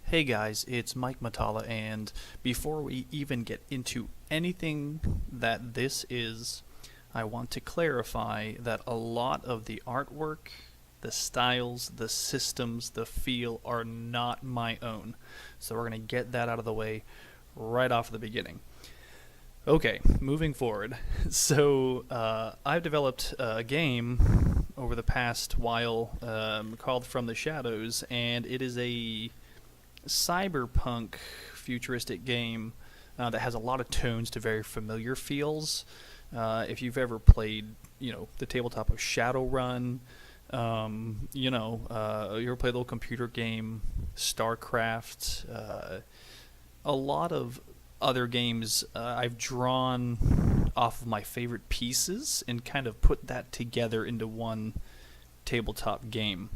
Hey guys, it's Mike Matala, and before we even get into anything that this is, I want to clarify that a lot of the artwork, the styles, the systems, the feel are not my own. So we're going to get that out of the way right off the beginning. Okay, moving forward. So I've developed a game over the past while called From the Shadows, and it is a cyberpunk futuristic game that has a lot of tones to very familiar feels. If you've ever played, the tabletop of Shadowrun, you ever played a little computer game, StarCraft, a lot of other games I've drawn off of my favorite pieces and kind of put that together into one tabletop game.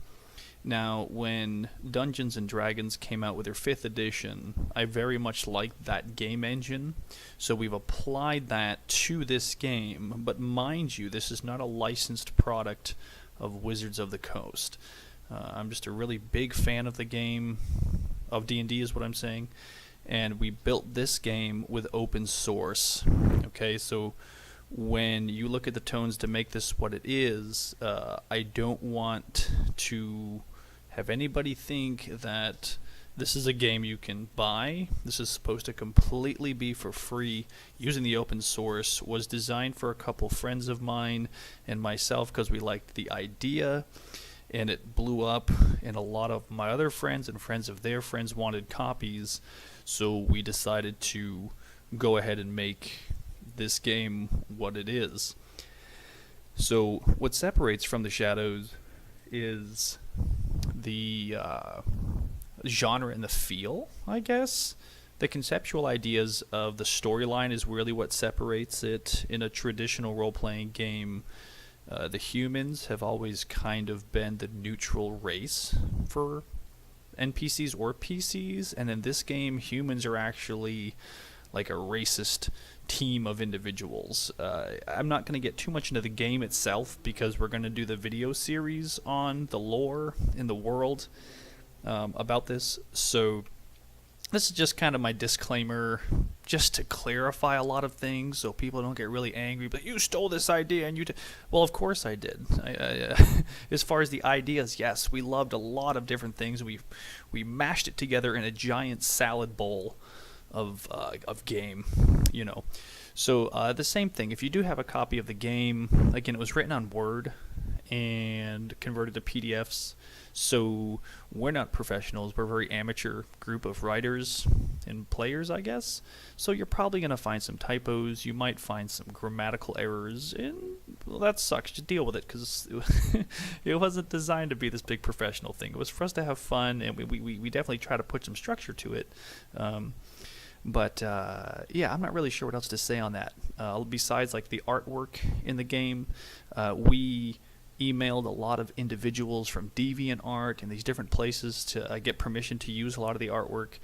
Now, when Dungeons & Dragons came out with their 5th edition, I very much liked that game engine, so we've applied that to this game, but mind you, this is not a licensed product of Wizards of the Coast. I'm just a really big fan of the game, of D&D is what I'm saying, and we built this game with open source. Okay, so when you look at the tones to make this what it is, I don't want to have anybody think that this is a game you can buy. This is supposed to completely be for free using the open source. Was designed for a couple friends of mine and myself because we liked the idea, and it blew up, and a lot of my other friends and friends of their friends wanted copies, so we decided to go ahead and make this game what it is. So what separates From the Shadows is the genre and the feel, I guess. The conceptual ideas of the storyline is really what separates it. In a traditional role-playing game, the humans have always kind of been the neutral race for NPCs or PCs, and in this game, humans are actually like a racist team of individuals. I'm not going to get too much into the game itself because we're going to do the video series on the lore in the world about this. So this is just kind of my disclaimer, just to clarify a lot of things so people don't get really angry. But you stole this idea, and well, of course I did. As far as the ideas, yes, we loved a lot of different things. We mashed it together in a giant salad bowl of game, So the same thing. If you do have a copy of the game, again, it was written on Word and converted to PDFs. So we're not professionals. We're a very amateur group of writers and players, I guess. So you're probably going to find some typos. You might find some grammatical errors, and well, that sucks. Just deal with it, because it wasn't designed to be this big professional thing. It was for us to have fun, and we definitely try to put some structure to it. But yeah, I'm not really sure what else to say on that. Besides like the artwork in the game, we emailed a lot of individuals from DeviantArt and these different places to get permission to use a lot of the artwork.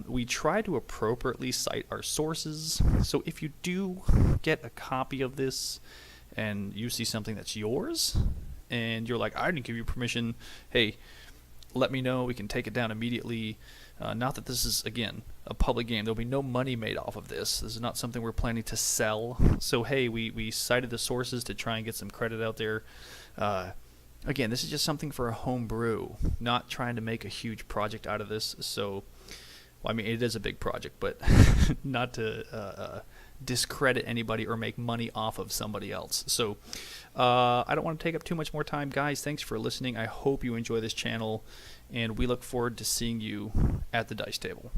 We try to appropriately cite our sources, so if you do get a copy of this and you see something that's yours and you're like, I didn't give you permission, hey, let me know. We can take it down immediately. Not that this is, again, a public game. There'll be no money made off of this. This is not something we're planning to sell. So, hey, we cited the sources to try and get some credit out there. Again, this is just something for a home brew, not trying to make a huge project out of this. So, well, I mean, it is a big project, but not to discredit anybody or make money off of somebody else. So I don't want to take up too much more time. Guys, thanks for listening. I hope you enjoy this channel, and we look forward to seeing you at the dice table.